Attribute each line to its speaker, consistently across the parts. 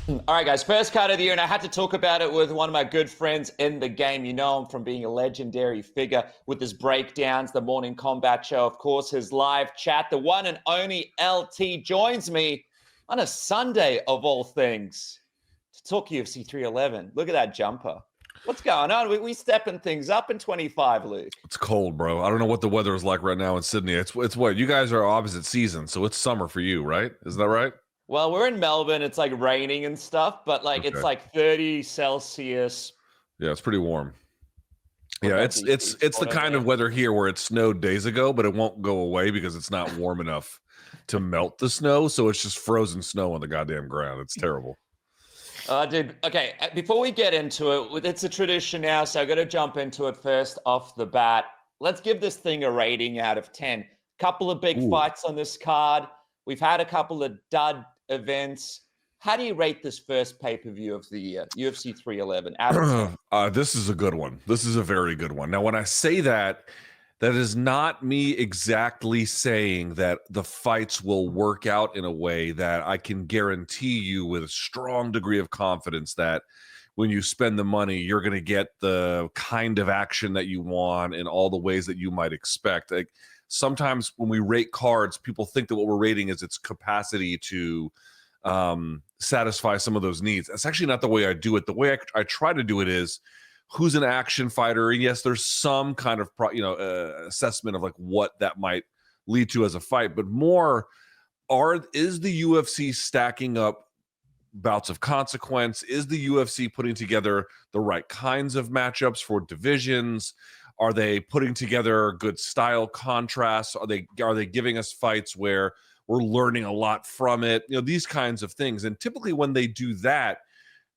Speaker 1: All right, guys, first card of the year, and I had to talk about it with one of my good friends in the game. You know him from being a legendary figure with his breakdowns, the Morning Combat Show, of course, his live chat. The one and only LT joins me on a Sunday, of all things, to talk UFC 311. Look at that jumper. What's going on? We stepping things up in 25, Luke.
Speaker 2: It's cold, bro. I don't know what the weather is like right now in Sydney. It's what you guys are opposite seasons, so it's summer for you, right? Isn't that right?
Speaker 1: Well, we're in Melbourne. It's like raining and stuff, but like it's
Speaker 2: Okay.
Speaker 1: like 30 Celsius.
Speaker 2: Yeah, it's pretty warm.
Speaker 1: What
Speaker 2: Yeah,
Speaker 1: about
Speaker 2: it's
Speaker 1: DC?
Speaker 2: it's it's the
Speaker 1: Hot over
Speaker 2: kind of
Speaker 1: there?
Speaker 2: weather here where it snowed days ago, but it won't go away because it's not warm enough to melt the snow. So it's just frozen snow on the goddamn ground. It's terrible.
Speaker 1: Dude, okay, before we get into it, it's a tradition now, so I got to jump into it first off the bat. Let's give this thing a rating out of 10. Couple of big
Speaker 2: Ooh.
Speaker 1: fights on this card. We've had a couple of dud events. How do you rate this first pay-per-view of the year, UFC 311, out of 10?
Speaker 2: This is a good one. This is a very good one. Now, when I say that, that is not me exactly saying that the fights will work out in a way that I can guarantee you with a strong degree of confidence that when you spend the money, you're going to get the kind of action that you want in all the ways that you might expect. Like sometimes when we rate cards, people think that what we're rating is its capacity to satisfy some of those needs. That's actually not the way I do it. The way I try to do it is who's an action fighter, and yes, there's some kind of assessment of like what that might lead to as a fight, but more is the UFC stacking up bouts of consequence? Is the UFC putting together the right kinds of matchups for divisions? Are they putting together good style contrasts? Are they giving us fights where we're learning a lot from it? You know, these kinds of things. And typically when they do that,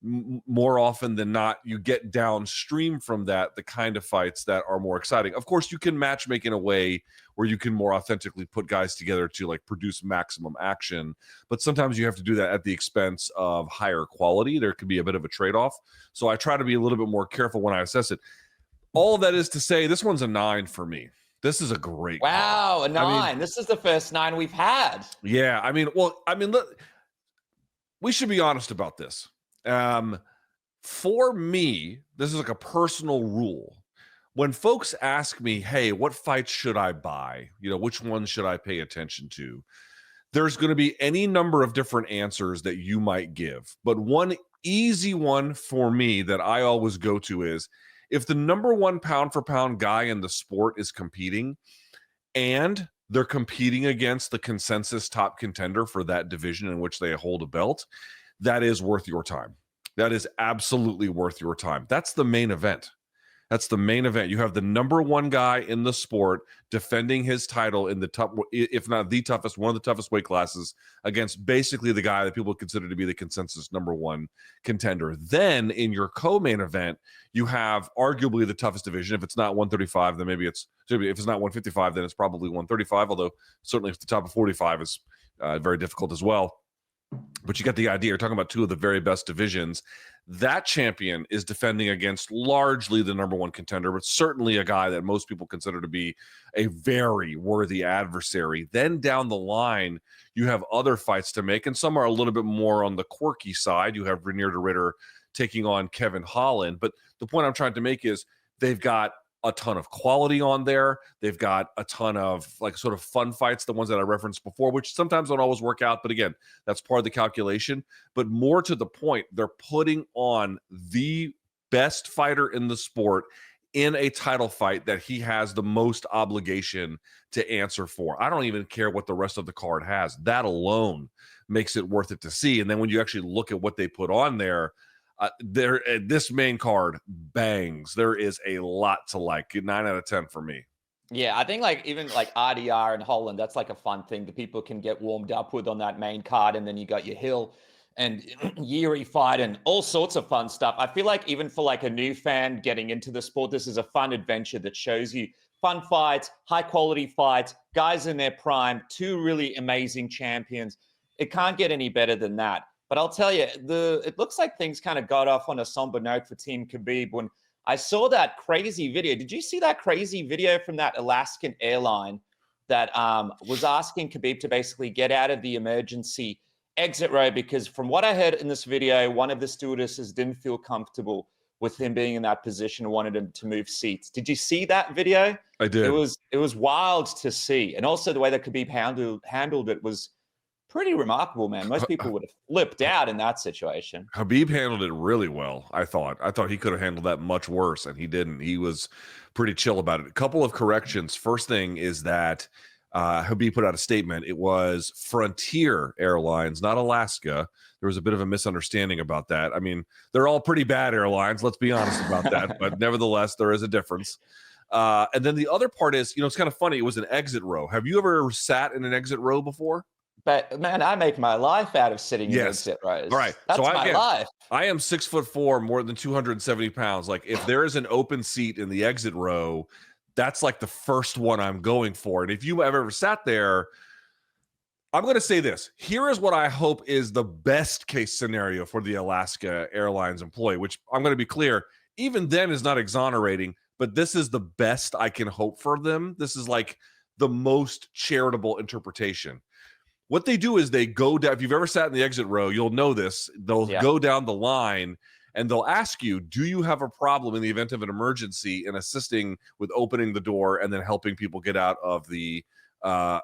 Speaker 2: more often than not, you get downstream from that the kind of fights that are more exciting. Of course, you can matchmake in a way where you can more authentically put guys together to like produce maximum action, but sometimes you have to do that at the expense of higher quality. There could be a bit of a trade-off, so I try to be a little bit more careful when I assess it. All of that is to say, this one's a 9 for me. This is a great card.
Speaker 1: Wow, a
Speaker 2: I mean,
Speaker 1: 9. This is the first 9 we've had.
Speaker 2: yeah, look, we should be honest about this. For me, this is like a personal rule. When folks ask me, hey, what fights should I buy? You know, which ones should I pay attention to? There's going to be any number of different answers that you might give. But one easy one for me that I always go to is if the number one pound for pound guy in the sport is competing and they're competing against the consensus top contender for that division in which they hold a belt, that is worth your time. That is absolutely worth your time. That's the main event. That's the main event. You have the number one guy in the sport defending his title in the top, if not the toughest, one of the toughest weight classes against basically the guy that people consider to be the consensus number one contender. Then in your co-main event, you have arguably the toughest division. If it's not 135, then maybe if it's not 155, then it's probably 135. Although certainly if the top of 45 is very difficult as well. But you get the idea. You're talking about two of the very best divisions. That champion is defending against largely the number one contender, but certainly a guy that most people consider to be a very worthy adversary. Then down the line, you have other fights to make, and some are a little bit more on the quirky side. You have Renier de Ritter taking on Kevin Holland. But the point I'm trying to make is they've got a ton of quality on there. They've got a ton of like sort of fun fights, the ones that I referenced before, which sometimes don't always work out. But again, that's part of the calculation. But more to the point, they're putting on the best fighter in the sport in a title fight that he has the most obligation to answer for. I don't even care what the rest of the card has. That alone makes it worth it to see. And then when you actually look at what they put on there, this main card bangs. There is a lot to like. 9 out of 10 for me.
Speaker 1: Yeah, I think like even like RDR and Holland, that's like a fun thing that people can get warmed up with on that main card. And then you got your Hill and Jiri fight and all sorts of fun stuff. I feel like even for like a new fan getting into the sport, this is a fun adventure that shows you fun fights, high quality fights, guys in their prime, two really amazing champions. It can't get any better than that. But I'll tell you, it looks like things kind of got off on a somber note for Team Khabib when I saw that crazy video. Did you see that crazy video from that Alaskan airline that was asking Khabib to basically get out of the emergency exit row, because from what I heard in this video, one of the stewardesses didn't feel comfortable with him being in that position and wanted him to move seats. Did you see that video?
Speaker 2: I did.
Speaker 1: It was wild to see. And also the way that Khabib handled it was pretty remarkable, man. Most people would have flipped out in that situation.
Speaker 2: Khabib handled it really well, I thought. I thought he could have handled that much worse, and he didn't. He was pretty chill about it. A couple of corrections. First thing is that Khabib put out a statement. It was Frontier Airlines, not Alaska. There was a bit of a misunderstanding about that. I mean, they're all pretty bad airlines. Let's be honest about that. But nevertheless, there is a difference. And then the other part is, it's kind of funny. It was an exit row. Have you ever sat in an exit row before?
Speaker 1: But man, I make my life out of sitting in exit rows.
Speaker 2: All right.
Speaker 1: That's my life.
Speaker 2: I am 6'4", more than 270 pounds. Like, if there is an open seat in the exit row, that's like the first one I'm going for. And if you have ever sat there, I'm going to say this. Here is what I hope is the best case scenario for the Alaska Airlines employee, which I'm going to be clear, even then is not exonerating, but this is the best I can hope for them. This is like the most charitable interpretation. What they do is they go down. If you've ever sat in the exit row, you'll know this. They'll go down the line and they'll ask you, do you have a problem in the event of an emergency, in assisting with opening the door and then helping people get out of the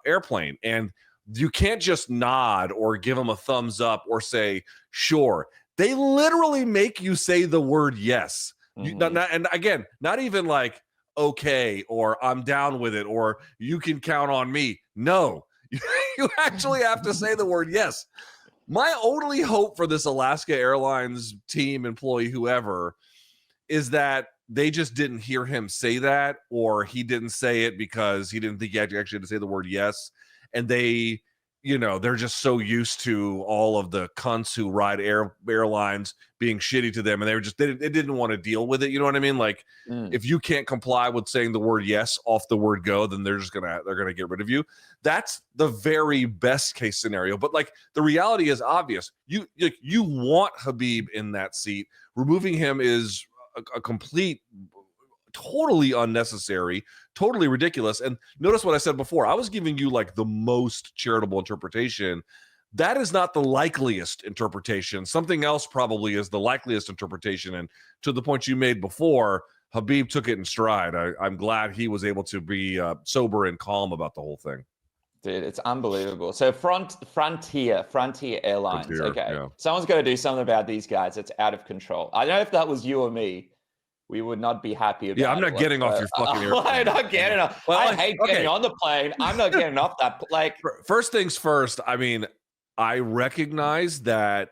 Speaker 2: airplane? And you can't just nod or give them a thumbs up or say, sure. They literally make you say the word yes. And again, not even like, okay, or I'm down with it, or you can count on me. No. You actually have to say the word yes. My only hope for this Alaska Airlines team, employee, whoever, is that they just didn't hear him say that, or he didn't say it because he didn't think he actually had to say the word yes. And they, they're just so used to all of the cunts who ride airlines being shitty to them, and they didn't want to deal with it. You know what I mean? Like, if you can't comply with saying the word yes off the word go, then they're gonna get rid of you. That's the very best case scenario. But like, the reality is obvious. You want Khabib in that seat. Removing him is a complete, totally unnecessary, totally ridiculous. And notice what I said before. I was giving you like the most charitable interpretation. That is not the likeliest interpretation. Something else probably is the likeliest interpretation. And to the point you made before, Khabib took it in stride. I'm glad he was able to be sober and calm about the whole thing.
Speaker 1: Dude, it's unbelievable. So Frontier Airlines. Okay.
Speaker 2: Yeah.
Speaker 1: Someone's got to do something about these guys. It's out of control. I don't know if that was you or me. We would not be happy about it.
Speaker 2: Yeah, I'm not getting off your fucking airplane.
Speaker 1: I'm not getting off. Well, I hate getting on the plane. I'm not getting off that. Like,
Speaker 2: first things first, I mean, I recognize that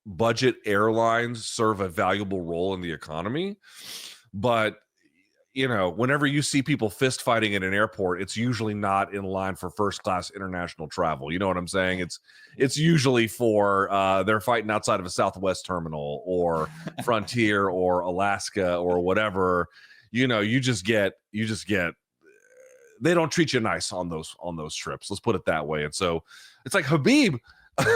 Speaker 2: budget airlines serve a valuable role in the economy, but whenever you see people fist fighting at an airport, it's usually not in line for first class international travel. You know what I'm saying? It's usually for they're fighting outside of a Southwest terminal or Frontier or Alaska or whatever. You just get they don't treat you nice on those trips. Let's put it that way. And so it's like, Khabib,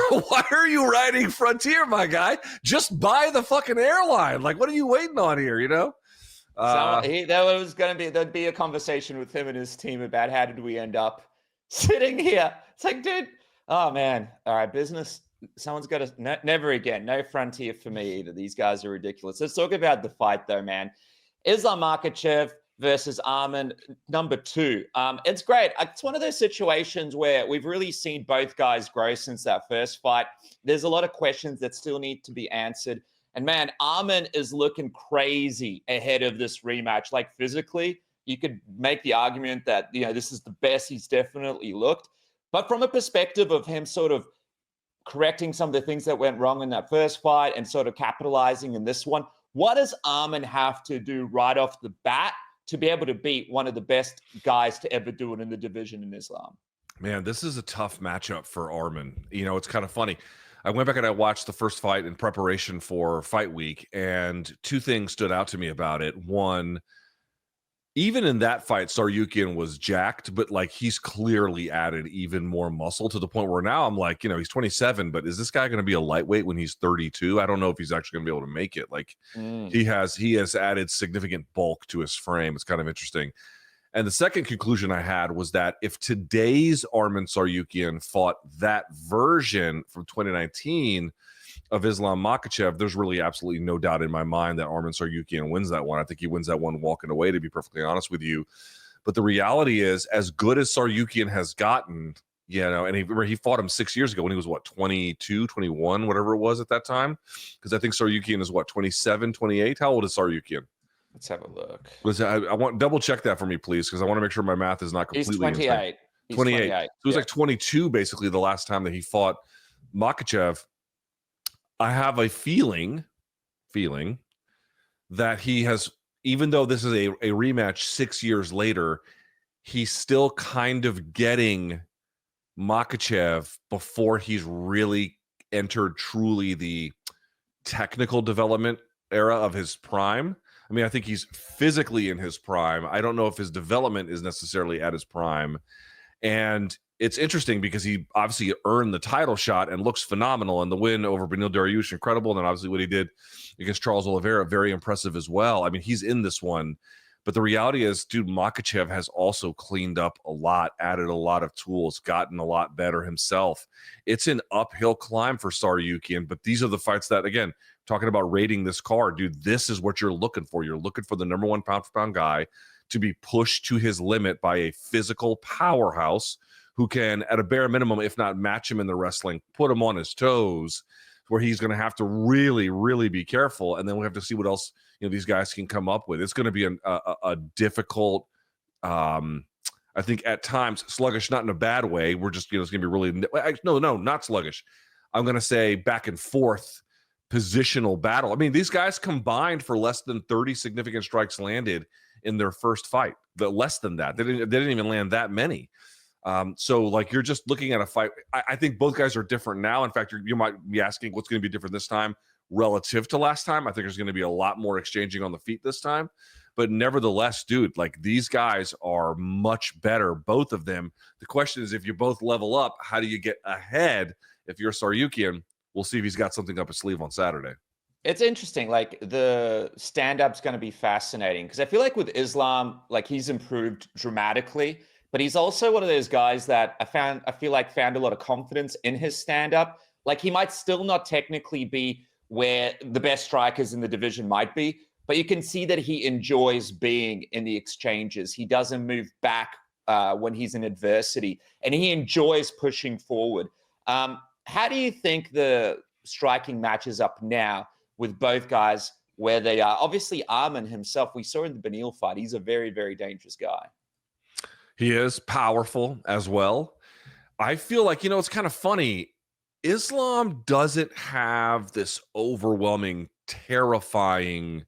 Speaker 2: why are you riding Frontier, my guy? Just buy the fucking airline. Like, what are you waiting on here?
Speaker 1: There'd be a conversation with him and his team about how did we end up sitting here. It's like, dude, oh man, all right, business. Someone's got to never again. No Frontier for me either. These guys are ridiculous. Let's talk about the fight though, man. Islam Makhachev versus Arman, number 2. It's great. It's one of those situations where we've really seen both guys grow since that first fight. There's a lot of questions that still need to be answered. And man, Arman is looking crazy ahead of this rematch. Like, physically, you could make the argument that, this is the best he's definitely looked. But from a perspective of him sort of correcting some of the things that went wrong in that first fight and sort of capitalizing in this one, what does Arman have to do right off the bat to be able to beat one of the best guys to ever do it in the division in Islam?
Speaker 2: Man, this is a tough matchup for Arman. It's kind of funny. I went back and I watched the first fight in preparation for fight week, and 2 things stood out to me about it. One, even in that fight, Saryukian was jacked, but like, he's clearly added even more muscle to the point where now I'm like, he's 27, but is this guy going to be a lightweight when he's 32? I don't know if he's actually going to be able to make it. Like, he has added significant bulk to his frame. It's kind of interesting. And the second conclusion I had was that if today's Arman Tsarukyan fought that version from 2019 of Islam Makhachev, there's really absolutely no doubt in my mind that Arman Tsarukyan wins that one. I think he wins that one walking away, to be perfectly honest with you. But the reality is, as good as Tsarukyan has gotten, you know, and he fought him 6 years ago when he was, what, 22, 21, whatever it was at that time? Because I think Tsarukyan is, what, 27, 28? How old is Tsarukyan?
Speaker 1: Let's have a look.
Speaker 2: I want double check that for me, please, because I want to make sure my math is not completely.
Speaker 1: He's 28.
Speaker 2: He's 28. So he was like 22 basically the last time that he fought Makhachev. I have a feeling that he has, even though this is a rematch 6 years later, he's still kind of getting Makhachev before he's really entered truly the technical development era of his prime. I mean, I think he's physically in his prime. I don't know if his development is necessarily at his prime. And it's interesting because he obviously earned the title shot and looks phenomenal. And the win over Beneil Dariush, incredible. And then obviously what he did against Charles Oliveira, very impressive as well. I mean, he's in this one. But the reality is, dude, Makhachev has also cleaned up a lot, added a lot of tools, gotten a lot better himself. It's an uphill climb for Tsarukyan, but these are the fights that, again, talking about rating this card, dude, this is what you're looking for. You're looking for the number one pound-for-pound guy to be pushed to his limit by a physical powerhouse who can, at a bare minimum, if not match him in the wrestling, put him on his toes, where he's going to have to really, really be careful. And then we have to see what else, you know, these guys can come up with. It's going to be a difficult, I think at times sluggish, not in a bad way. We're just, you know, it's going to be really, no, not sluggish. I'm going to say back and forth positional battle. I mean, these guys combined for less than 30 significant strikes landed in their first fight. But less than that, they didn't even land that many. So like you're just looking at a fight. I think both guys are different now. In fact, you might be asking what's going to be different this time relative to last time. I think there's going to be a lot more exchanging on the feet this time. But nevertheless, dude, like these guys are much better, both of them. The question is, if you both level up, how do you get ahead? If you're Tsarukyan, we'll see if he's got something up his sleeve on Saturday.
Speaker 1: It's interesting. Like the stand-up's going to be fascinating because I feel like with Islam, like he's improved dramatically, but he's also one of those guys that I feel like found a lot of confidence in his stand-up. Like he might still not technically be where the best strikers in the division might be, but you can see that he enjoys being in the exchanges. He doesn't move back when he's in adversity, and he enjoys pushing forward. How do you think the striking matches up now with both guys where they are? Obviously, Arman himself, we saw in the Beneil fight, he's a very, very dangerous guy.
Speaker 2: He is powerful as well. I feel like, you know, it's kind of funny. Islam doesn't have this overwhelming, terrifying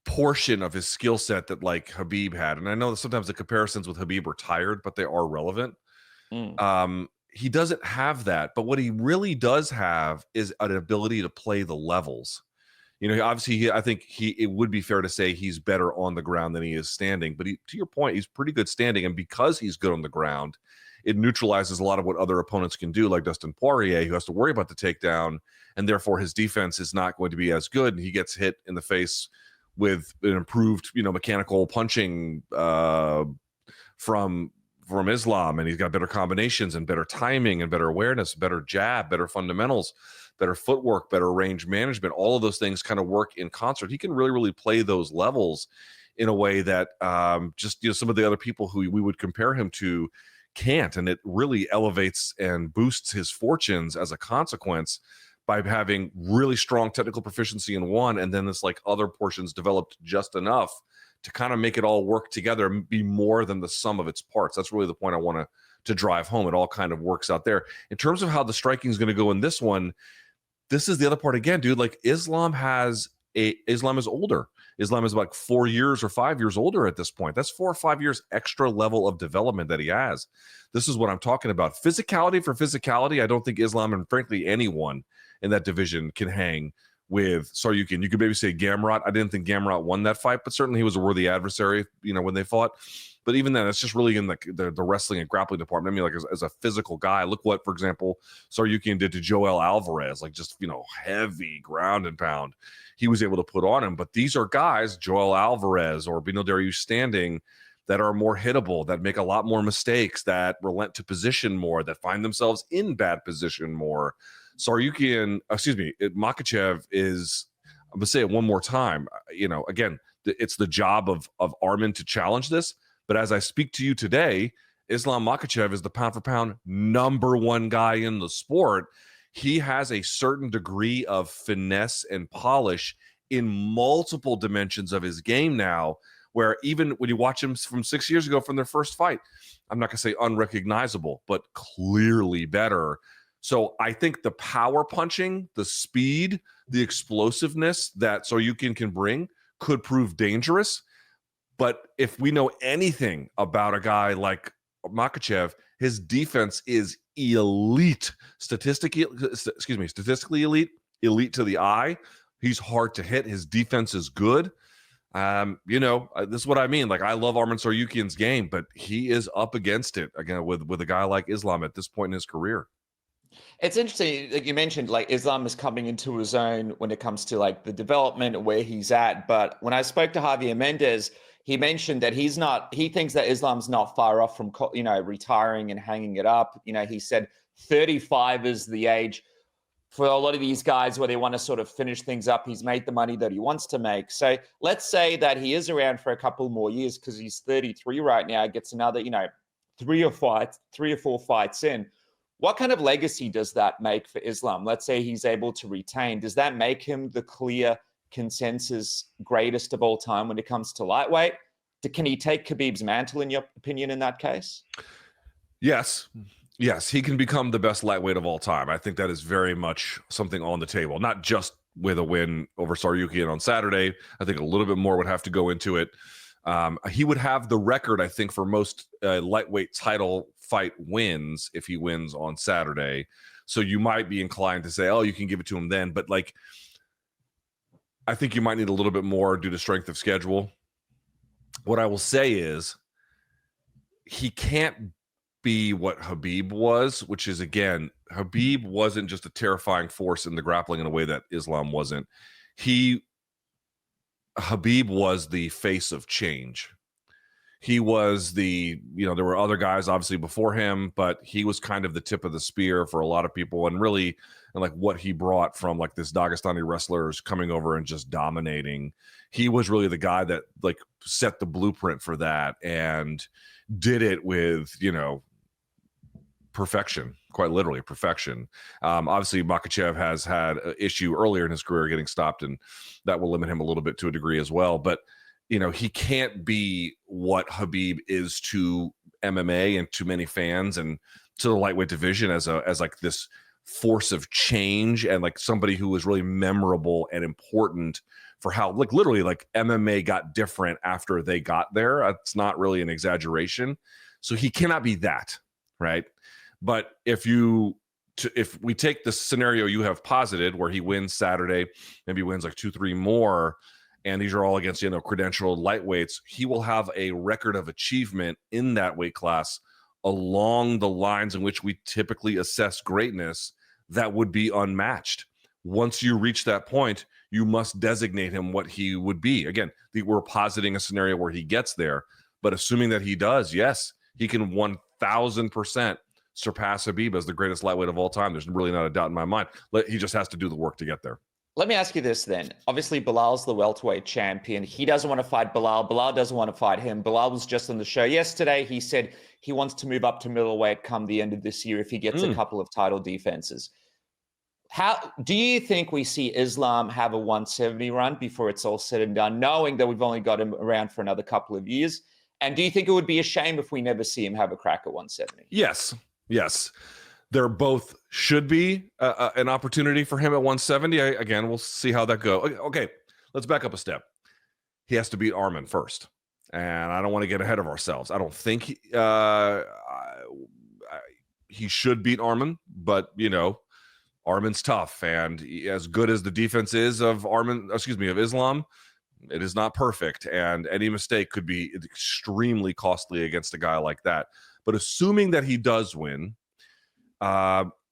Speaker 2: portion of his skill set that like Khabib had. And I know that sometimes the comparisons with Khabib are tired, but they are relevant. He doesn't have that. But what he really does have is an ability to play the levels. You know, obviously, I think it would be fair to say he's better on the ground than he is standing. But to your point, he's pretty good standing. And because he's good on the ground, it neutralizes a lot of what other opponents can do, like Dustin Poirier, who has to worry about the takedown. And therefore, his defense is not going to be as good. And he gets hit in the face with an improved, you know, mechanical punching from Islam. And he's got better combinations and better timing and better awareness, better jab, better fundamentals, better footwork, better range management. All of those things kind of work in concert. He can really, really play those levels in a way that just, you know, some of the other people who we would compare him to can't. And it really elevates and boosts his fortunes as a consequence by having really strong technical proficiency in one, and then this like other portions developed just enough to kind of make it all work together and be more than the sum of its parts. That's really the point I want to drive home. It all kind of works out there. In terms of how the striking is going to go in this one, this is the other part again, dude. Like Islam is older. Islam is like 4 years or 5 years older at this point. That's 4 or 5 years extra level of development that he has. This is what I'm talking about. Physicality for physicality, I don't think Islam and frankly anyone in that division can hang with Tsarukyan. You could maybe say Gamrot. I didn't think Gamrot won that fight, but certainly he was a worthy adversary, you know, when they fought. But even then, it's just really in the wrestling and grappling department. I mean, like as a physical guy, look what, for example, Tsarukyan did to Joel Alvarez, like just, you know, heavy ground and pound he was able to put on him. But these are guys, Joel Alvarez or Beneil Dariush standing, that are more hittable, that make a lot more mistakes, that relent to position more, that find themselves in bad position more. Makhachev is, I'm gonna say it one more time. Again, it's the job of Arman to challenge this. But as I speak to you today, Islam Makhachev is the pound for pound #1 guy in the sport. He has a certain degree of finesse and polish in multiple dimensions of his game now, where even when you watch him from 6 years ago from their first fight, I'm not gonna say unrecognizable, but clearly better. So I think the power punching, the speed, the explosiveness that Tsarukyan can bring could prove dangerous. But if we know anything about a guy like Makhachev, his defense is elite, statistically elite to the eye. He's hard to hit. His defense is good. This is what I mean. Like, I love Arman Tsarukyan's game, but he is up against it again with a guy like Islam at this point in his career.
Speaker 1: It's interesting, like you mentioned, like Islam is coming into his own when it comes to like the development and where he's at. But when I spoke to Javier Mendez, he mentioned that he thinks that Islam's not far off from, retiring and hanging it up. He said 35 is the age for a lot of these guys where they want to sort of finish things up. He's made the money that he wants to make. So let's say that he is around for a couple more years because he's 33 right now, gets another, 3 or 4 fights in. What kind of legacy does that make for Islam? Let's say he's able to retain. Does that make him the clear consensus greatest of all time when it comes to lightweight? Can he take Khabib's mantle, in your opinion, in that case?
Speaker 2: Yes, he can become the best lightweight of all time. I think that is very much something on the table, not just with a win over Tsarukyan on Saturday. I think a little bit more would have to go into it. He would have the record, I think, for most lightweight title fight wins if he wins on Saturday. So you might be inclined to say, oh, you can give it to him then. But like, I think you might need a little bit more due to strength of schedule. What I will say is he can't be what Khabib was, which is, again, Khabib wasn't just a terrifying force in the grappling in a way that Islam wasn't. Khabib was the face of change. He was there were other guys obviously before him, but he was kind of the tip of the spear for a lot of people, and like what he brought from like this Dagestani wrestlers coming over and just dominating. He was really the guy that like set the blueprint for that and did it with, perfection, quite literally perfection. Obviously Makhachev has had an issue earlier in his career getting stopped, and that will limit him a little bit to a degree as well. But he can't be what Khabib is to MMA and to many fans and to the lightweight division as like this force of change and like somebody who was really memorable and important for how like literally like MMA got different after they got there. It's not really an exaggeration. So he cannot be that, right? But if we take the scenario you have posited where he wins Saturday, maybe wins like 2-3 more, and these are all against, credentialed lightweights, he will have a record of achievement in that weight class along the lines in which we typically assess greatness that would be unmatched. Once you reach that point, you must designate him what he would be. Again, we're positing a scenario where he gets there, but assuming that he does, yes, he can 1,000% surpass Khabib as the greatest lightweight of all time. There's really not a doubt in my mind. He just has to do the work to get there.
Speaker 1: Let me ask you this then. Obviously, Bilal's the welterweight champion. He doesn't want to fight Bilal. Bilal doesn't want to fight him. Bilal was just on the show yesterday. He said he wants to move up to middleweight come the end of this year if he gets a couple of title defenses. How do you think we see Islam have a 170 run before it's all said and done, knowing that we've only got him around for another couple of years? And do you think it would be a shame if we never see him have a crack at 170?
Speaker 2: Yes. There both should be an opportunity for him at 170. Again, we'll see how that goes. Okay, let's back up a step. He has to beat Arman first. And I don't want to get ahead of ourselves. I don't think he should beat Arman, but, Arman's tough. And as good as the defense is of Islam, it is not perfect. And any mistake could be extremely costly against a guy like that. But assuming that he does win,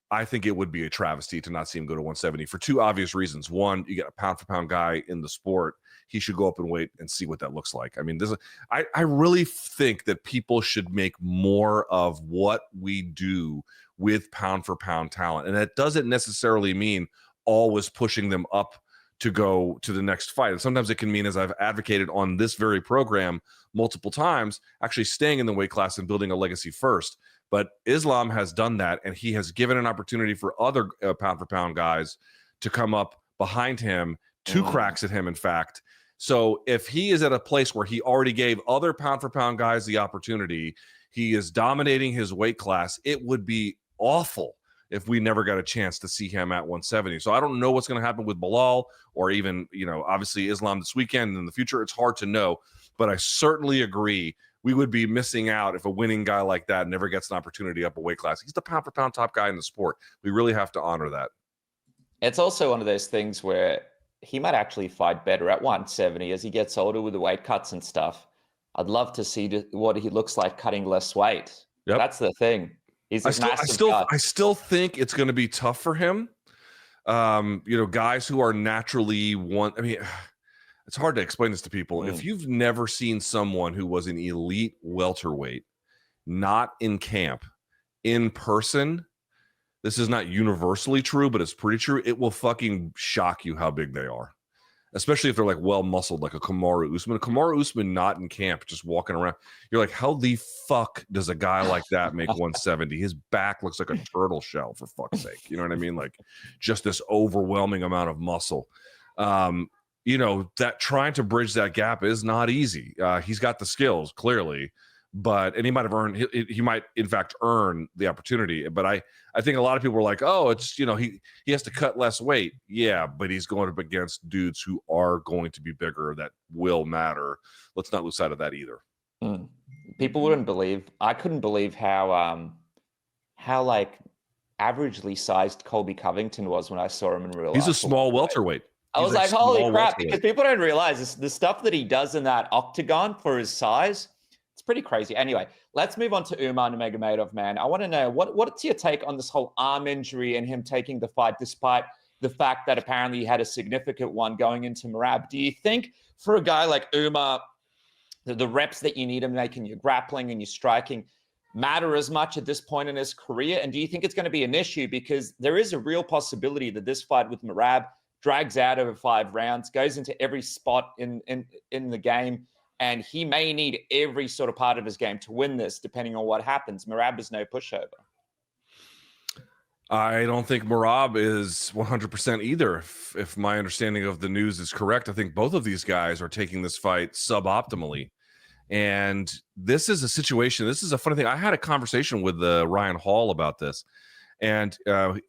Speaker 2: I think it would be a travesty to not see him go to 170 for two obvious reasons. One, you get a pound for pound guy in the sport. He should go up and wait and see what that looks like. I mean, I really think that people should make more of what we do with pound for pound talent. And that doesn't necessarily mean always pushing them up to go to the next fight. And sometimes it can mean, as I've advocated on this very program multiple times, actually staying in the weight class and building a legacy first. But Islam has done that, and he has given an opportunity for other pound for pound guys to come up behind him, two cracks at him, in fact. So if he is at a place where he already gave other pound for pound guys the opportunity, he is dominating his weight class, it would be awful if we never got a chance to see him at 170. So I don't know what's going to happen with Beneil or even, obviously Islam this weekend and in the future. It's hard to know, but I certainly agree we would be missing out if a winning guy like that never gets an opportunity up a weight class. He's the pound for pound top guy in the sport. We really have to honor that.
Speaker 1: It's also one of those things where he might actually fight better at 170 as he gets older with the weight cuts and stuff. I'd love to see what he looks like cutting less weight. Yep. That's the thing. He's a massive guy.
Speaker 2: I still think it's going to be tough for him. Guys who are naturally it's hard to explain this to people. If you've never seen someone who was an elite welterweight, not in camp, in person, this is not universally true, but it's pretty true. It will fucking shock you how big they are, especially if they're like well muscled, like a Kamaru Usman. Kamaru Usman not in camp, just walking around. You're like, how the fuck does a guy like that make 170? His back looks like a turtle shell, for fuck's sake. You know what I mean? Like, just this overwhelming amount of muscle. That trying to bridge that gap is not easy. He's got the skills, clearly, and he might have earned, he might in fact earn the opportunity. But I think a lot of people were like, oh, it's, he has to cut less weight. Yeah, but he's going up against dudes who are going to be bigger, that will matter. Let's not lose sight of that either.
Speaker 1: People wouldn't believe, I couldn't believe how like averagely sized Colby Covington was when I saw him in real life.
Speaker 2: He's a small welterweight.
Speaker 1: I was like, holy crap, because people don't realize the stuff that he does in that octagon for his size, it's pretty crazy. Anyway, let's move on to Umar and Merab, man. I want to know, what's your take on this whole arm injury and him taking the fight, despite the fact that apparently he had a significant one going into Merab? Do you think for a guy like Umar, the reps that you need him making, your grappling and your striking, matter as much at this point in his career? And do you think it's going to be an issue? Because there is a real possibility that this fight with Merab drags out over 5 rounds, goes into every spot in the game, and he may need every sort of part of his game to win this, depending on what happens. Merab is no pushover.
Speaker 2: I don't think Merab is 100% either. If my understanding of the news is correct, I think both of these guys are taking this fight suboptimally. And this is a situation, this is a funny thing. I had a conversation with Ryan Hall about this, and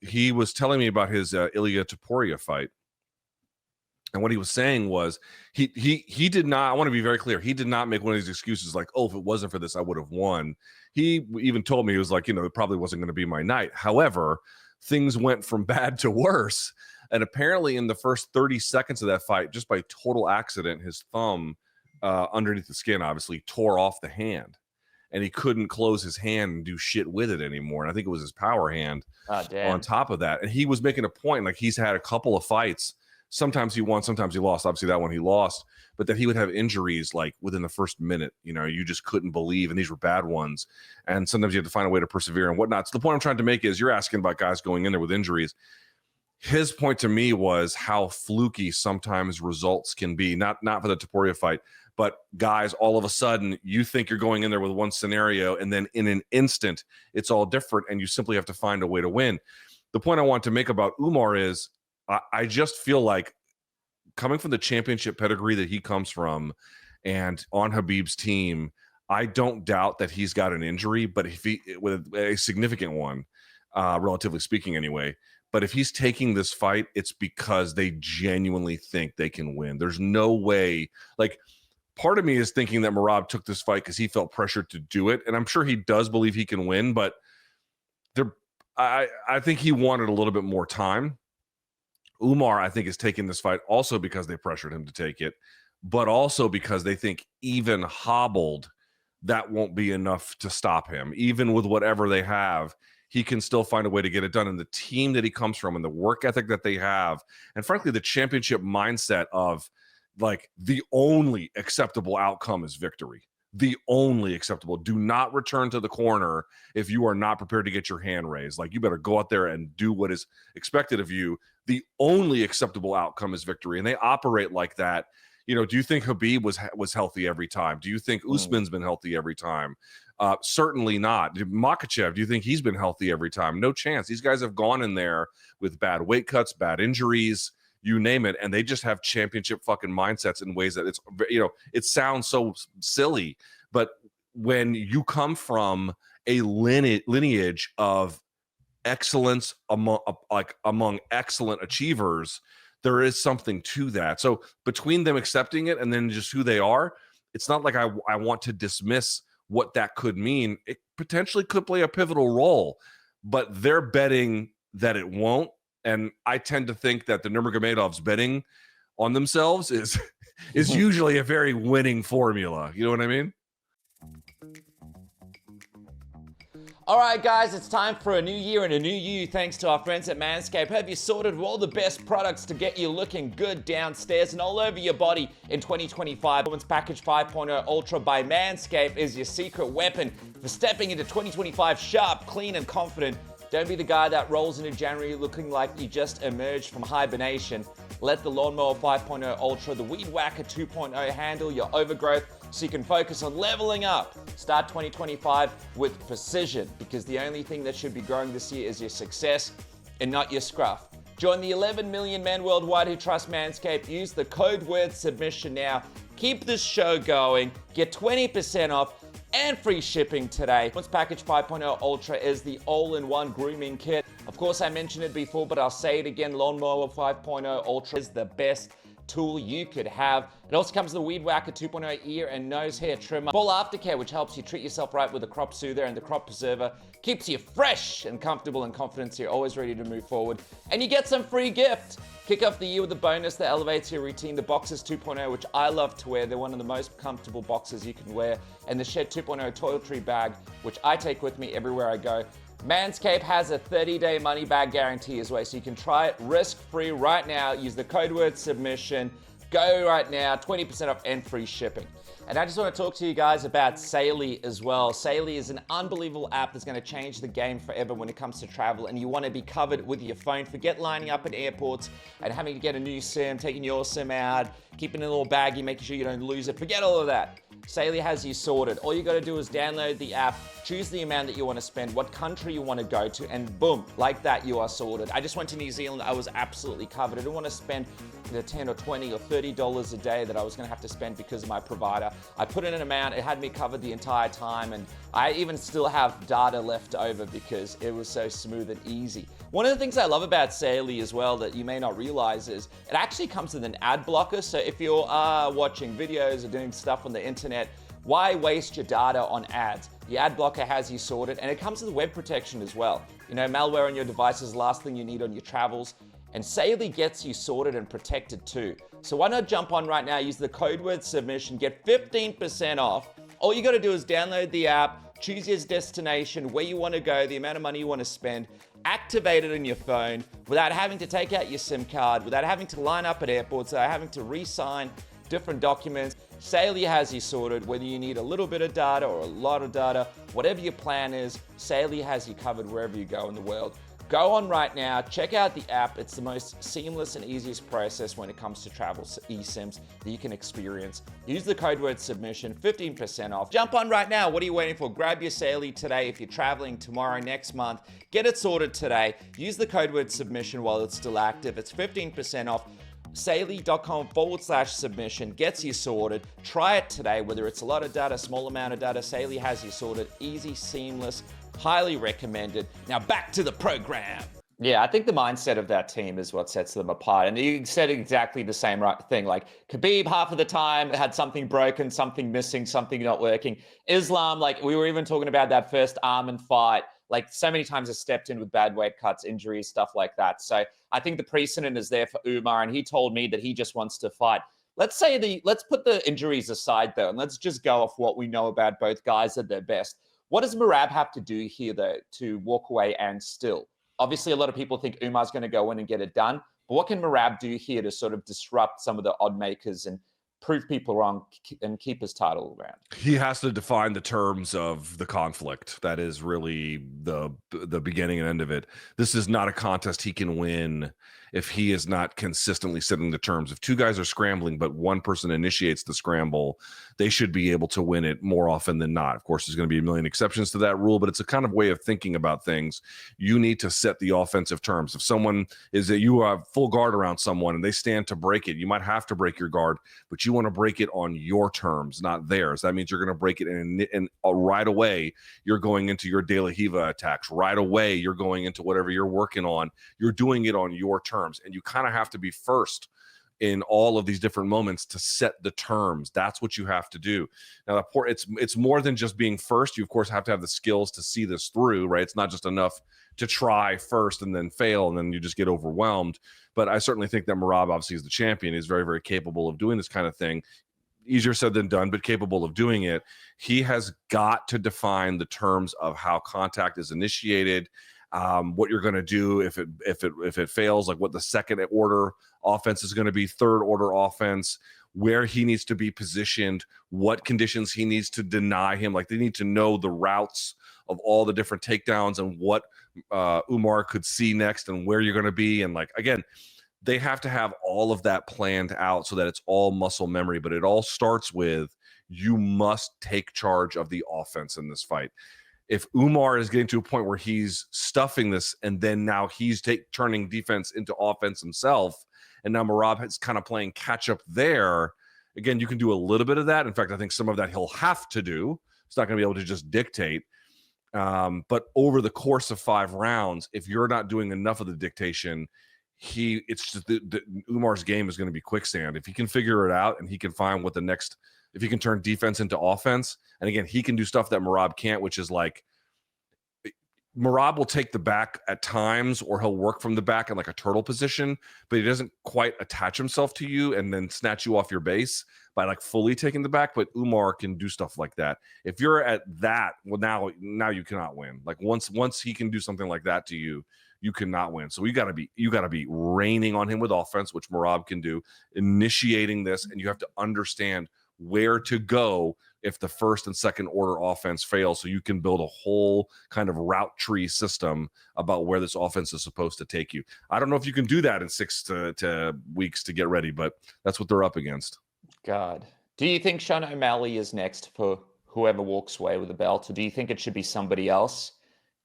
Speaker 2: he was telling me about his Ilia Topuria fight. And what he was saying was he did not, I want to be very clear, he did not make one of these excuses like, oh, if it wasn't for this, I would have won. He even told me, he was like, it probably wasn't going to be my night. However, things went from bad to worse. And apparently in the first 30 seconds of that fight, just by total accident, his thumb underneath the skin obviously tore off the hand. And he couldn't close his hand and do shit with it anymore. And I think it was his power hand on top of that. And he was making a point, like he's had a couple of fights. Sometimes he won, sometimes he lost. Obviously, that one he lost, but that he would have injuries like within the first minute. You just couldn't believe, and these were bad ones. And sometimes you have to find a way to persevere and whatnot. So the point I'm trying to make is, you're asking about guys going in there with injuries. His point to me was how fluky sometimes results can be. Not for the Topuria fight, but guys, all of a sudden, you think you're going in there with one scenario, and then in an instant, it's all different, and you simply have to find a way to win. The point I want to make about Umar is, I just feel like, coming from the championship pedigree that he comes from and on Khabib's team, I don't doubt that he's got an injury, but if he, with a significant one, relatively speaking anyway, but if he's taking this fight, it's because they genuinely think they can win. There's no way, like, part of me is thinking that Merab took this fight because he felt pressured to do it, and I'm sure he does believe he can win, but I think he wanted a little bit more time. Umar, I think, is taking this fight also because they pressured him to take it, but also because they think even hobbled, that won't be enough to stop him. Even with whatever they have, he can still find a way to get it done. And the team that he comes from and the work ethic that they have, and frankly, the championship mindset of like the only acceptable outcome is victory. The only acceptable. Do not return to the corner if you are not prepared to get your hand raised. Like, you better go out there and do what is expected of you. The only acceptable outcome is victory. And they operate like that. You know, do you think Khabib was healthy every time? Do you think Usman's been healthy every time? Certainly not. Makhachev, do you think he's been healthy every time? No chance. These guys have gone in there with bad weight cuts, bad injuries, you name it, and they just have championship fucking mindsets in ways that it's, you know, it sounds so silly, but when you come from a lineage of excellence among excellent achievers, there is something to that. So between them accepting it and then just who they are, it's not like I want to dismiss what that could mean. It potentially could play a pivotal role, but they're betting that it won't. And I tend to think that the Nurmagomedovs betting on themselves is usually a very winning formula. You know what I mean?
Speaker 1: All right, guys, it's time for a new year and a new you, thanks to our friends at Manscaped. Have you sorted all the best products to get you looking good downstairs and all over your body in 2025? Performance Package 5.0 Ultra by Manscaped is your secret weapon for stepping into 2025 sharp, clean, and confident. Don't be the guy that rolls into January looking like you just emerged from hibernation. Let the Lawnmower 5.0 Ultra, the Weed Whacker 2.0 handle your overgrowth so you can focus on leveling up. Start 2025 with precision, because the only thing that should be growing this year is your success and not your scruff. Join the 11 million men worldwide who trust Manscaped. Use the code word submission now. Keep this show going. Get 20% off and free shipping today. Performance Package 5.0 Ultra is the all-in-one grooming kit. Of course, I mentioned it before, but I'll say it again. Lawnmower 5.0 Ultra is the best tool you could have. It also comes with the Weed Whacker 2.0 ear and nose hair trimmer, full aftercare, which helps you treat yourself right with the crop soother, and the crop preserver keeps you fresh and comfortable and confident, so you're always ready to move forward. And you get some free gift. Kick off the year with a bonus that elevates your routine, the Boxers 2.0, which I love to wear. They're one of the most comfortable boxers you can wear, and the Shed 2.0 toiletry bag, which I take with me everywhere I go. Manscaped has a 30-day money-back guarantee as well, so you can try it risk-free right now. Use the code word submission. Go right now, 20% off and free shipping. And I just want to talk to you guys about SAILY as well. SAILY is an unbelievable app that's going to change the game forever when it comes to travel, and you want to be covered with your phone. Forget lining up at airports and having to get a new SIM, taking your SIM out, keeping it in a little baggie, making sure you don't lose it. Forget all of that. SAILY has you sorted. All you got to do is download the app, choose the amount that you want to spend, what country you want to go to, and boom, like that, you are sorted. I just went to New Zealand. I was absolutely covered. I didn't want to spend the $10 or $20 or $30 a day that I was going to have to spend because of my provider. I put in an amount. It had me covered the entire time, and I even still have data left over because it was so smooth and easy. One of the things I love about SAILY as well that you may not realize is it actually comes with an ad blocker. So if you're watching videos or doing stuff on the internet, why waste your data on ads? The ad blocker has you sorted, and it comes with web protection as well. You know, malware on your device is the last thing you need on your travels, and SAILY gets you sorted and protected too. So why not jump on right now, use the code word submission, get 15% off. All you gotta do is download the app, choose your destination, where you wanna go, the amount of money you wanna spend, activate it on your phone without having to take out your SIM card, without having to line up at airports, without having to re-sign different documents. SAILY has you sorted, whether you need a little bit of data or a lot of data, whatever your plan is, SAILY has you covered wherever you go in the world. Go on right now, check out the app. It's the most seamless and easiest process when it comes to travel eSIMs that you can experience. Use the code word submission, 15% off. Jump on right now. What are you waiting for? Grab your SAILY today. If you're traveling tomorrow, next month, get it sorted today. Use the code word submission while it's still active. It's 15% off. SAILY.com/submission gets you sorted. Try it today, whether it's a lot of data, small amount of data. SAILY has you sorted. Easy, seamless, highly recommended. Now back to the program. Yeah, I think the mindset of that team is what sets them apart. And you said exactly the same thing. Like Khabib, half of the time had something broken, something missing, something not working. Islam, like we were even talking about that first Arman fight. Like so many times has stepped in with bad weight cuts, injuries, stuff like that. So I think the precedent is there for Umar, and he told me that he just wants to fight. Let's put the injuries aside though, and let's just go off what we know about both guys at their best. What does Merab have to do here, though, to walk away and still? Obviously, a lot of people think Umar's going to go in and get it done. But what can Merab do here to sort of disrupt some of the odd makers and prove people wrong and keep his title around?
Speaker 2: He has to define the terms of the conflict. That is really the beginning and end of it. This is not a contest he can win if he is not consistently setting the terms. If two guys are scrambling, but one person initiates the scramble, they should be able to win it more often than not. Of course, there's going to be a million exceptions to that rule, but it's a kind of way of thinking about things. You need to set the offensive terms. If someone is that you have full guard around someone and they stand to break it, you might have to break your guard, but you want to break it on your terms, not theirs. That means you're going to break it and right away, you're going into your De La Riva attacks. Right away, you're going into whatever you're working on. You're doing it on your terms. And you kind of have to be first in all of these different moments to set the terms. That's what you have to do. Now, it's more than just being first. You, of course, have to have the skills to see this through, right? It's not just enough to try first and then fail, and then you just get overwhelmed. But I certainly think that Merab, obviously, is the champion. He's very, very capable of doing this kind of thing. Easier said than done, but capable of doing it. He has got to define the terms of how contact is initiated, what you're going to do if it fails, like what the second order offense is going to be, third order offense, where he needs to be positioned, what conditions he needs to deny him. Like, they need to know the routes of all the different takedowns and what Umar could see next and where you're going to be. And like, again, they have to have all of that planned out so that it's all muscle memory. But it all starts with, you must take charge of the offense in this fight. If Umar is getting to a point where he's stuffing this and then now he's turning defense into offense himself, and now Merab is kind of playing catch up there, again, you can do a little bit of that. In fact, I think some of that he'll have to do. He's not going to be able to just dictate. But over the course of 5 rounds, if you're not doing enough of the dictation, it's just Umar's game is going to be quicksand. If he can figure it out and he can find what the next, if he can turn defense into offense, and again, he can do stuff that Merab can't, which is like, Merab will take the back at times, or he'll work from the back in like a turtle position, but he doesn't quite attach himself to you and then snatch you off your base by like fully taking the back. But Umar can do stuff like that. If you're at that, well, now you cannot win. Like once he can do something like that to you, you cannot win. So you got to be raining on him with offense, which Merab can do, initiating this, and you have to understand where to go if the first and second order offense fails, so you can build a whole kind of route tree system about where this offense is supposed to take you. I don't know if you can do that in 6 to weeks to get ready, but that's what they're up against.
Speaker 1: God. Do you think Sean O'Malley is next for whoever walks away with the belt, or do you think it should be somebody else?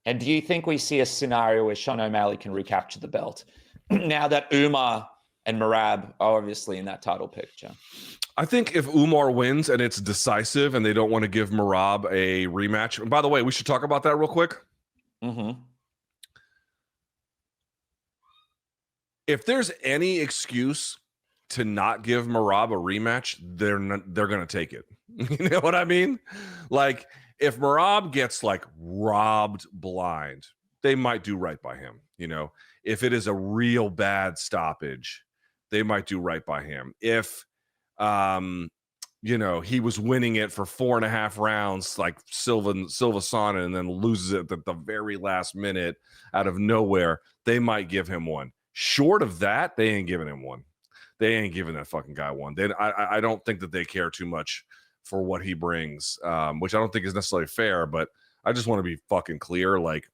Speaker 1: And do you think we see a scenario where Sean O'Malley can recapture the belt now that Umar and Merab are obviously in that title picture?
Speaker 2: I think if Umar wins and it's decisive and they don't want to give Merab a rematch, and by the way, we should talk about that real quick.
Speaker 1: Mm-hmm.
Speaker 2: If there's any excuse to not give Merab a rematch, they're going to take it. You know what I mean? Like, if Merab gets like robbed blind, they might do right by him. You know, if it is a real bad stoppage, they might do right by him. If you know, he was winning it for 4.5 rounds, like Silva Sana, and then loses it at the very last minute out of nowhere, they might give him one. Short of that, they ain't giving him one. They ain't giving that fucking guy one. I don't think that they care too much for what he brings, which I don't think is necessarily fair, but I just want to be fucking clear. Like,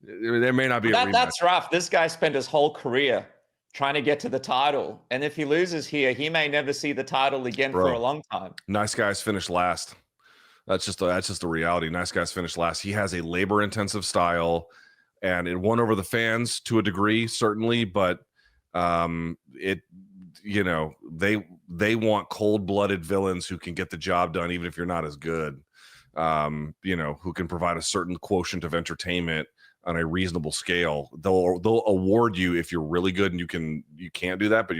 Speaker 2: there may not be a rematch.
Speaker 1: That's rough. This guy spent his whole career trying to get to the title, and if he loses here, he may never see the title again for a long time.
Speaker 2: Nice guys finish last. That's just the reality. Nice guys finish last. He has a labor-intensive style, and it won over the fans to a degree, certainly, but it, you know, they want cold-blooded villains who can get the job done even if you're not as good. You know, who can provide a certain quotient of entertainment on a reasonable scale. They'll award you if you're really good and you can't do that, but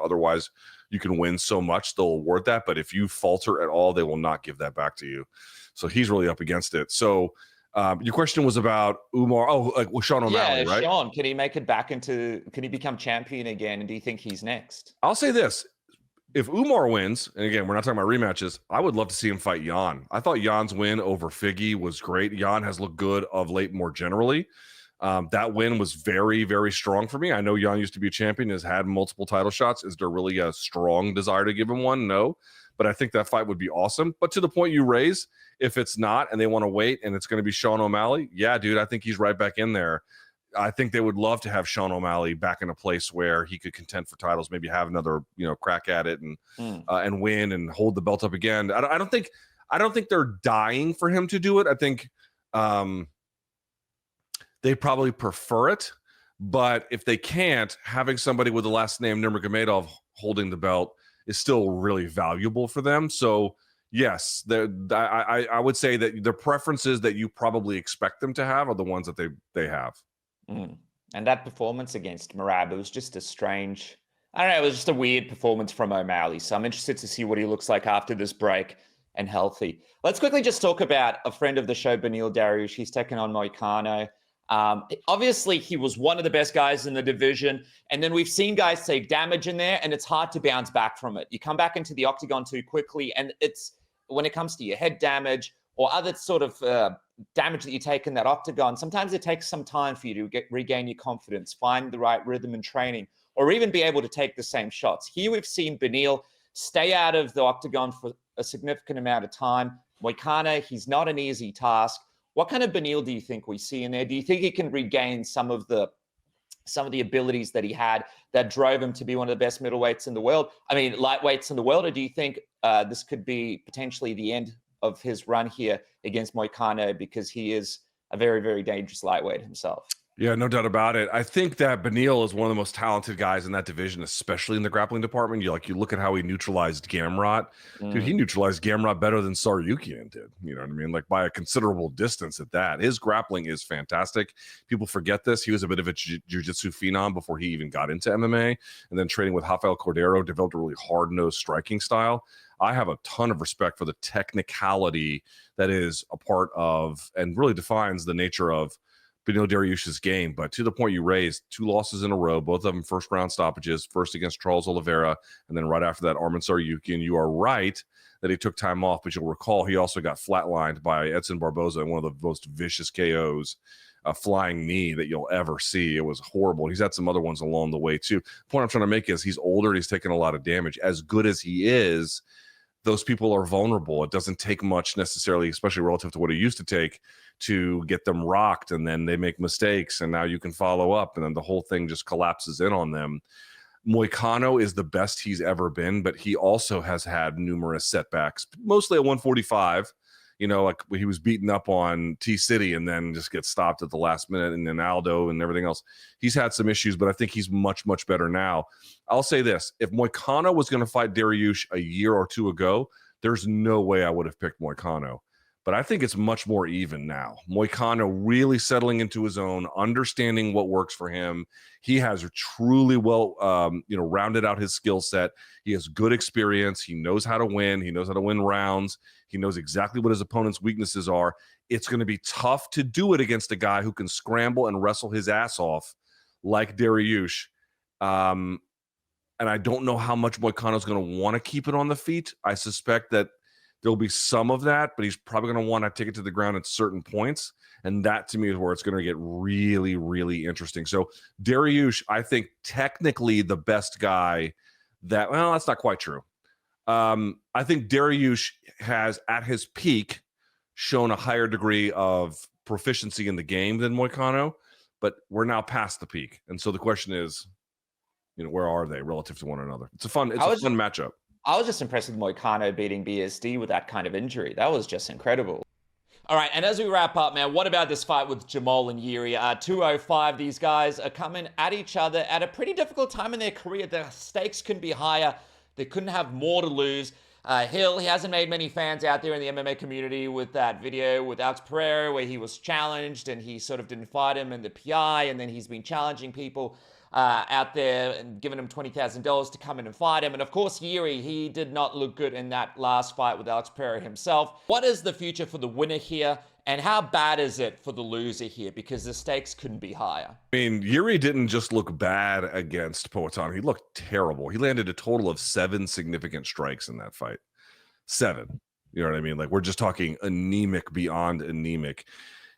Speaker 2: otherwise you can win so much, they'll award that. But if you falter at all, they will not give that back to you. So he's really up against it. So your question was about Umar. Oh, like Sean O'Malley, right?
Speaker 1: Sean, can he make it back can he become champion again? And do you think he's next?
Speaker 2: I'll say this. If Umar wins, and again, we're not talking about rematches, I would love to see him fight Jan. I thought Jan's win over Figgy was great. Jan has looked good of late more generally. That win was very, very strong for me. I know Jan used to be a champion, has had multiple title shots. Is there really a strong desire to give him one? No. But I think that fight would be awesome. But to the point you raise, if it's not and they want to wait and it's going to be Sean O'Malley, yeah, dude, I think he's right back in there. I think they would love to have Sean O'Malley back in a place where he could contend for titles, maybe have another, crack at it and win and hold the belt up again. I don't think they're dying for him to do it. I think they probably prefer it, but if they can't, having somebody with the last name Nurmagomedov holding the belt is still really valuable for them. So yes, I would say that the preferences that you probably expect them to have are the ones that they have.
Speaker 1: And that performance against Merab, it was just a strange, I don't know, it was just a weird performance from O'Malley. So I'm interested to see what he looks like after this break and healthy. Let's quickly just talk about a friend of the show, Beneil Dariush. He's taken on Moicano. Obviously, he was one of the best guys in the division. And then we've seen guys take damage in there, and it's hard to bounce back from it. You come back into the octagon too quickly, and it's when it comes to your head damage or other sort of damage that you take in that octagon, sometimes it takes some time for you to regain your confidence, find the right rhythm and training, or even be able to take the same shots. Here we've seen Beneil stay out of the octagon for a significant amount of time. Moicano, he's not an easy task. What kind of Beneil do you think we see in there? Do you think he can regain some of the abilities that he had that drove him to be one of the best middleweights in the world? I mean, lightweights in the world, or do you think this could be potentially the end of his run here against Moicano because he is a very, very dangerous lightweight himself?
Speaker 2: Yeah, no doubt about it. I think that Beneil is one of the most talented guys in that division, especially in the grappling department. You look at how he neutralized Gamrot. Dude, he neutralized Gamrot better than Saryukian did. You know what I mean? Like by a considerable distance at that. His grappling is fantastic. People forget this. He was a bit of a jiu-jitsu phenom before he even got into MMA. And then training with Rafael Cordero, developed a really hard-nosed striking style. I have a ton of respect for the technicality that is a part of and really defines the nature of Beneil Dariush's game. But to the point you raised, 2 losses in a row, both of them first round stoppages, first against Charles Oliveira, and then right after that, Arman Saryukian. You are right that he took time off, but you'll recall he also got flatlined by Edson Barboza in one of the most vicious KOs, a flying knee that you'll ever see. It was horrible. He's had some other ones along the way too. The point I'm trying to make is he's older and he's taken a lot of damage. As good as he is, those people are vulnerable. It doesn't take much necessarily, especially relative to what it used to take, to get them rocked, and then they make mistakes, and now you can follow up, and then the whole thing just collapses in on them. Moicano is the best he's ever been, but he also has had numerous setbacks, mostly at 145. Like he was beaten up on T-City and then just gets stopped at the last minute, and then Aldo and everything else. He's had some issues, but I think he's much, much better now. I'll say this. If Moicano was going to fight Dariush a year or two ago, there's no way I would have picked Moicano. But I think it's much more even now. Moicano really settling into his own, understanding what works for him. He has truly well, rounded out his skill set. He has good experience. He knows how to win. He knows how to win rounds. He knows exactly what his opponent's weaknesses are. It's going to be tough to do it against a guy who can scramble and wrestle his ass off like Dariush. And I don't know how much Moicano's going to want to keep it on the feet. I suspect that there'll be some of that, but he's probably going to want to take it to the ground at certain points. And that, to me, is where it's going to get really, really interesting. So Dariush, I think, technically the best guy that, well, that's not quite true. I think Dariush has, at his peak, shown a higher degree of proficiency in the game than Moicano, but we're now past the peak. And so the question is, where are they relative to one another? It's a fun matchup.
Speaker 1: I was just impressed with Moicano beating BSD with that kind of injury. That was just incredible. All right, and as we wrap up, man, what about this fight with Jamal and Jiri? 205, these guys are coming at each other at a pretty difficult time in their career. The stakes couldn't be higher. They couldn't have more to lose. Hill, he hasn't made many fans out there in the MMA community with that video with Alex Pereira where he was challenged and he sort of didn't fight him in the PI, and then he's been challenging people out there and giving him $20,000 to come in and fight him. And of course, Jiri, he did not look good in that last fight with Alex Pereira himself. What is the future for the winner here? And how bad is it for the loser here? Because the stakes couldn't be higher.
Speaker 2: I mean, Jiri didn't just look bad against Poatan. He looked terrible. He landed a total of 7 significant strikes in that fight. 7. You know what I mean? Like, we're just talking anemic beyond anemic.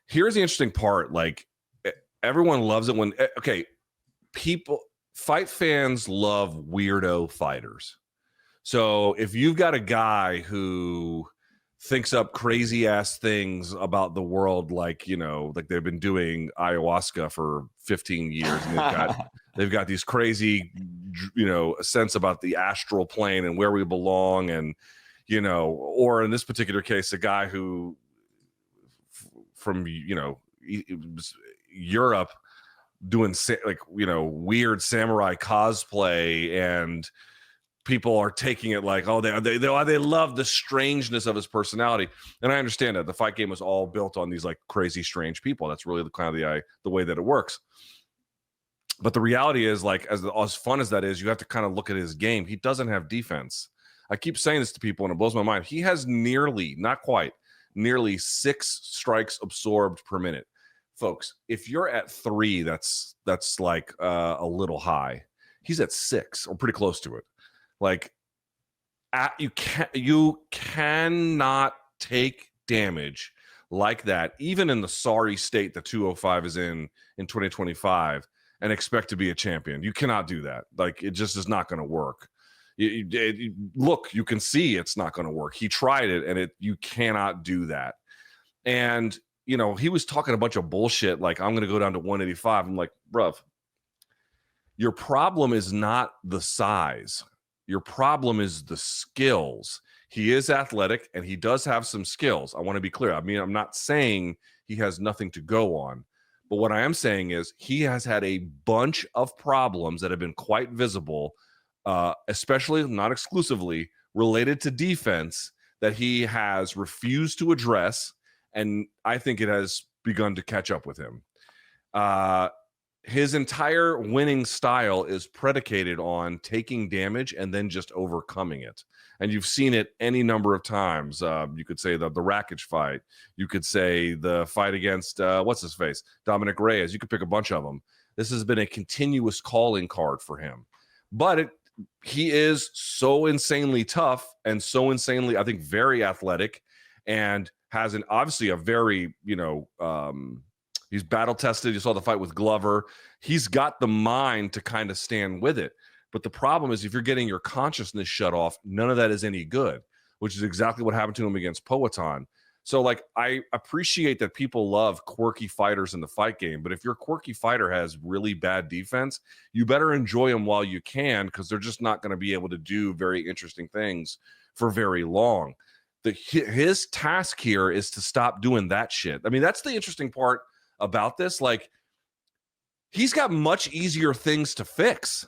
Speaker 2: Here's the interesting part. Like, everyone loves it when, okay, fight fans love weirdo fighters. So if you've got a guy who thinks up crazy ass things about the world, like, you know, like they've been doing ayahuasca for 15 years and they've got these crazy, you know, sense about the astral plane and where we belong. And, you know, or in this particular case, a guy who from, you know, Europe doing like, you know, weird samurai cosplay, and people are taking it like, oh, they love the strangeness of his personality. And I understand that the fight game was all built on these like crazy, strange people. That's really the kind of the way that it works. But the reality is, like, as fun as that is, you have to kind of look at his game. He doesn't have defense. I keep saying this to people and it blows my mind. He has nearly 6 strikes absorbed per minute. Folks, if you're at 3, that's like a little high. He's at 6 or pretty close to it. Like, you cannot take damage like that, even in the sorry state that 205 is in 2025, and expect to be a champion. You cannot do that. Like, it just is not going to work. Look, you can see it's not going to work. He tried it, and you cannot do that. And, you know, he was talking a bunch of bullshit, like, I'm going to go down to 185. I'm like, bruv, your problem is not the size. Your problem is the skills. He is athletic and he does have some skills. I want to be clear. I mean, I'm not saying he has nothing to go on, but what I am saying is he has had a bunch of problems that have been quite visible, especially, not exclusively, related to defense, that he has refused to address, and I think it has begun to catch up with him. His entire winning style is predicated on taking damage and then just overcoming it. And you've seen it any number of times. You could say the Rakic fight. You could say the fight against, what's his face? Dominic Reyes. You could pick a bunch of them. This has been a continuous calling card for him. But he is so insanely tough and so insanely, I think, very athletic, and has obviously a very, you know, he's battle tested. You saw the fight with Glover. He's got the mind to kind of stand with it. But the problem is, if you're getting your consciousness shut off, none of that is any good, which is exactly what happened to him against Poatan. So, like, I appreciate that people love quirky fighters in the fight game, but if your quirky fighter has really bad defense, you better enjoy them while you can, because they're just not going to be able to do very interesting things for very long. His task here is to stop doing that shit. I mean, that's the interesting part about this. Like, he's got much easier things to fix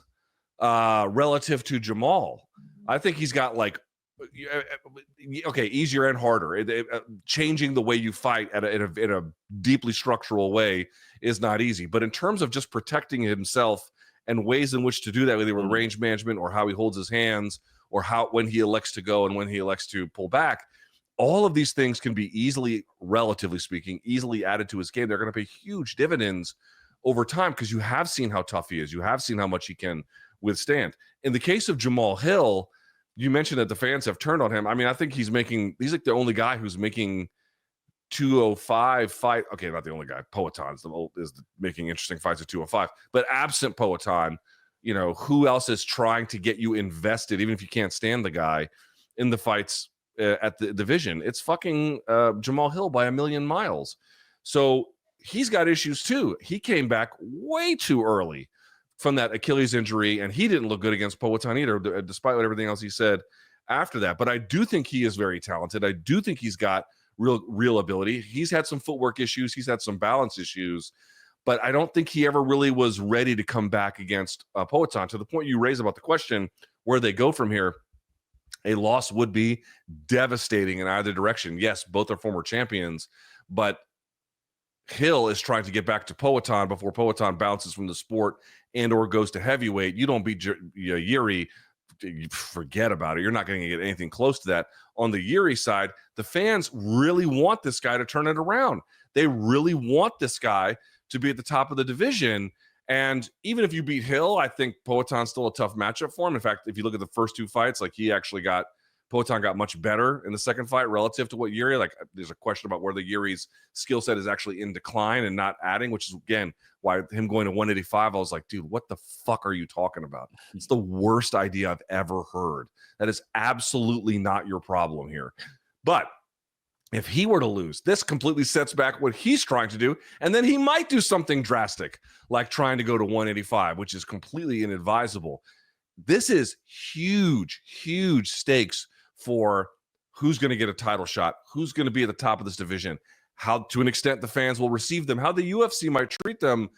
Speaker 2: relative to Jamal. I think he's got, like, okay, easier and harder. Changing the way you fight in a deeply structural way is not easy. But in terms of just protecting himself and ways in which to do that, whether with range management or how he holds his hands or when he elects to go and when he elects to pull back, all of these things can be easily, relatively speaking, easily added to his game. They're going to pay huge dividends over time, because you have seen how tough he is. You have seen how much he can withstand. In the case of Jamal Hill, you mentioned that the fans have turned on him. I mean, I think he's like the only guy who's making 205 fight. Okay, not the only guy. Poatan is making interesting fights at 205. But absent Poatan, you know, who else is trying to get you invested, even if you can't stand the guy, in the fights at the division? It's fucking Jamal Hill by a million miles. So he's got issues too. He came back way too early from that Achilles injury, and he didn't look good against Poatan either, despite everything else he said after that. But I do think he is very talented. I do think he's got real ability. He's had some footwork issues. He's had some balance issues. But I don't think he ever really was ready to come back against Poatan. To the point you raised about the question, where they go from here, a loss would be devastating in either direction. Yes, both are former champions, but Hill is trying to get back to Poatan before Poatan bounces from the sport and or goes to heavyweight. You don't beat Jiri you forget about it. You're not going to get anything close to that. On the Jiri side, the fans really want this guy to turn it around. They really want this guy to be at the top of the division. And even if you beat Hill, I think Poatan's still a tough matchup for him. In fact, if you look at the first two fights, like Poatan got much better in the second fight relative to what Jiri. Like, there's a question about whether Jiri's skill set is actually in decline and not adding, which is, again, why him going to 185, I was like, dude, what the fuck are you talking about? It's the worst idea I've ever heard. That is absolutely not your problem here. But if he were to lose, this completely sets back what he's trying to do, and then he might do something drastic, like trying to go to 185, which is completely inadvisable. This is huge, huge stakes for who's going to get a title shot, who's going to be at the top of this division, how, to an extent, the fans will receive them, how the UFC might treat them.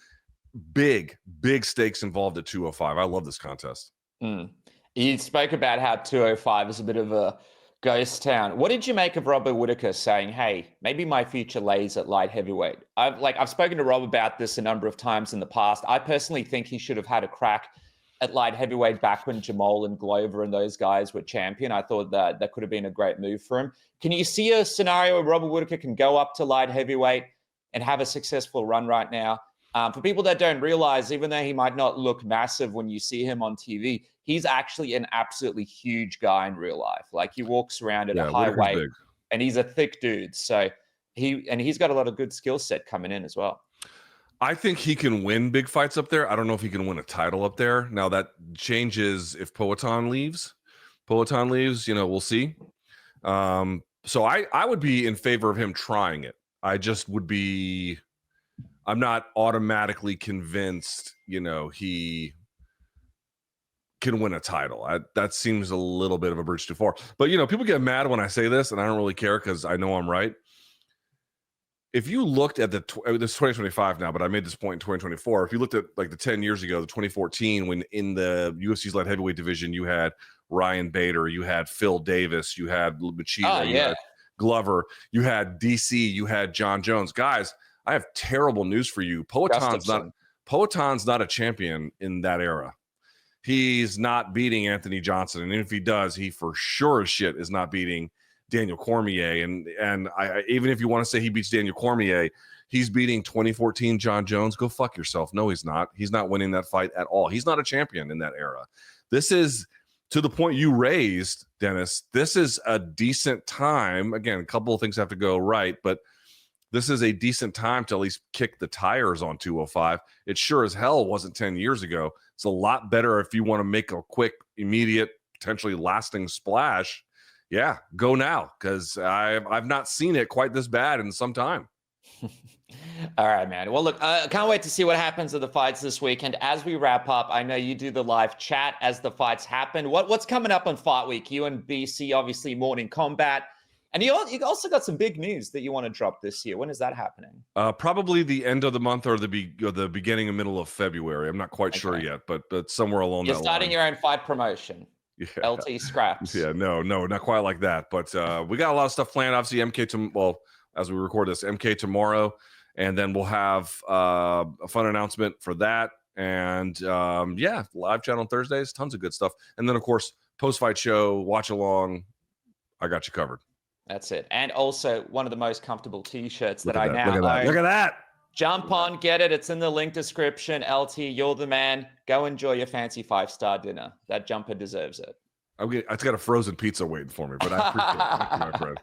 Speaker 2: Big, big stakes involved at 205. I love this contest.
Speaker 1: You spoke about how 205 is a bit of a ghost town. What did you make of Robert Whittaker saying, hey, maybe my future lays at light heavyweight? I've spoken to Rob about this a number of times in the past. I personally think he should have had a crack at light heavyweight back when Jamal and Glover and those guys were champion. I thought that could have been a great move for him. Can you see a scenario where Robert Whittaker can go up to light heavyweight and have a successful run right now? For people that don't realize, even though he might not look massive when you see him on TV, he's actually an absolutely huge guy in real life. Like, he walks around at a high weight, big, and he's a thick dude. So he's got a lot of good skill set coming in as well.
Speaker 2: I think he can win big fights up there. I don't know if he can win a title up there. Now, that changes if Poatan leaves. We'll see. So I would be in favor of him trying it. I just would be... I'm not automatically convinced, he can win a title. That seems a little bit of a bridge too far. But, people get mad when I say this, and I don't really care because I know I'm right. If you looked at this 2025 now, but I made this point in 2024. If you looked at like the 10 years ago, the 2014, when in the UFC's light heavyweight division, you had Ryan Bader, you had Phil Davis, you had Moicano, you had Glover, you had DC, you had John Jones. Guys, I have terrible news for you. Poatan's not a champion in that era. He's not beating Anthony Johnson, and if he does, he for sure as shit is not beating Daniel Cormier. And I even if you want to say he beats Daniel Cormier, he's beating 2014 John Jones. Go fuck yourself. No, he's not. He's not winning that fight at all. He's not a champion in that era. This is, to the point you raised, Dennis, this is a decent time. Again, a couple of things have to go right, but this is a decent time to at least kick the tires on 205. It sure as hell wasn't 10 years ago. It's a lot better if you want to make a quick, immediate, potentially lasting splash. Yeah, go now, because I've not seen it quite this bad in some time.
Speaker 1: All right, man. Well, look, I can't wait to see what happens at the fights this weekend. As we wrap up, I know you do the live chat as the fights happen. What's coming up on Fight Week? You and BC, obviously, Morning Combat. And you also got some big news that you want to drop this year. When is that happening?
Speaker 2: Probably the end of the month or the beginning and middle of February. I'm not quite sure yet, but somewhere along that line.
Speaker 1: You're starting your own fight promotion. Yeah. LT Scraps.
Speaker 2: Yeah, no, not quite like that. But we got a lot of stuff planned. Obviously, as we record this, MK tomorrow. And then we'll have a fun announcement for that. And live chat on Thursdays. Tons of good stuff. And then, of course, post-fight show, watch along. I got you covered.
Speaker 1: That's it. And also one of the most comfortable T-shirts that I now
Speaker 2: own. Look at that.
Speaker 1: Jump on, get it. It's in the link description. LT, you're the man. Go enjoy your fancy 5-star dinner. That jumper deserves it.
Speaker 2: It's got a frozen pizza waiting for me, but I appreciate it. Thank you, my friend.